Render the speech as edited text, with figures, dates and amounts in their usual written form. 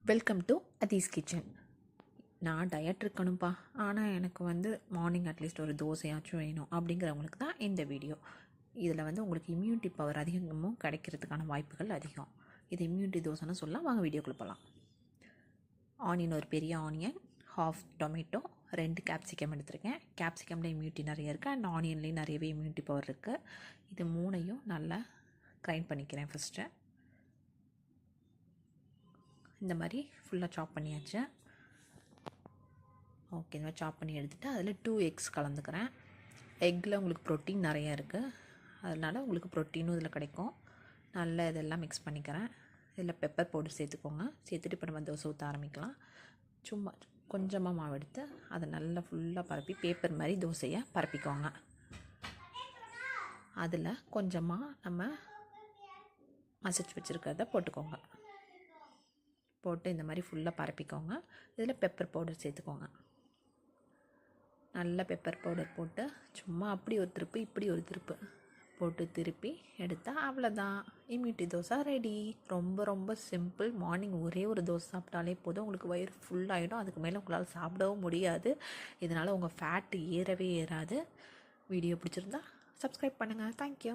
Welcome to அதீஸ் kitchen. நான் diet இருக்கணும்ப்பா, ஆனால் எனக்கு மார்னிங் அட்லீஸ்ட் ஒரு தோசையாச்சும் வேணும் அப்படிங்கிறவங்களுக்கு தான் இந்த வீடியோ. இதில் உங்களுக்கு இம்யூனிட்டி பவர் அதிகமும் கிடைக்கிறதுக்கான வாய்ப்புகள் அதிகம். இது இம்யூனிட்டி தோசைன்னு சொல்லலாம். வாங்க வீடியோக்குள்ள போகலாம். ஆனியன், ஒரு பெரிய ஆனியன், ஹாஃப் டொமேட்டோ, 2 கேப்சிகம் எடுத்திருக்கேன். கேப்சிகமில் இம்யூனிட்டி நிறைய இருக்குது அண்ட் ஆனியன்லேயும் நிறையவே இம்யூனிட்டி பவர் இருக்குது. இது மூணையும் நல்லா கிரைண்ட் பண்ணிக்கிறேன். ஃபஸ்ட்டு இந்த மாதிரி ஃபுல்லாக சாப் பண்ணியாச்சு. ஓகே, இந்த மாதிரி சாப் பண்ணி எடுத்துகிட்டு அதில் 2 எக்ஸ் கலந்துக்கிறேன். எக்கில் உங்களுக்கு ப்ரோட்டீன் நிறையா இருக்குது, அதனால் உங்களுக்கு ப்ரோட்டீனும் இதில் கிடைக்கும். நல்லா இதெல்லாம் மிக்ஸ் பண்ணிக்கிறேன். இதில் பெப்பர் பவுடர் சேர்த்துக்கோங்க. சேர்த்துட்டு இப்போ நம்ம தோசை ஊற்ற ஆரம்பிக்கலாம். சும்மா கொஞ்சமாக மாவு எடுத்து அதை நல்லா ஃபுல்லாக பரப்பி பேப்பர் மாதிரி தோசையை பரப்பிக்கோங்க. அதில் கொஞ்சமாக நம்ம மசிச்சு வச்சுருக்கிறத போட்டுக்கோங்க. போட்டு இந்த மாதிரி ஃபுல்லாக பரப்பிக்கோங்க. இதில் பெப்பர் பவுடர் சேர்த்துக்கோங்க. நல்ல பெப்பர் பவுடர் போட்டு சும்மா அப்படி ஒரு திருப்பு இப்படி ஒரு திருப்பு போட்டு திருப்பி எடுத்தால் அவ்வளோதான், இம்யூனிட்டி தோசை ரெடி. ரொம்ப ரொம்ப சிம்பிள். மார்னிங் ஒரே ஒரு தோசை சாப்பிட்டாலே போதும், உங்களுக்கு வயிறு ஃபுல்லாகிடும். அதுக்கு மேலே உங்களால் சாப்பிடவும் முடியாது. இதனால் உங்கள் ஃபேட்டு ஏறவே ஏறாது. வீடியோ பிடிச்சிருந்தா சப்ஸ்கிரைப் பண்ணுங்கள். தேங்க்யூ.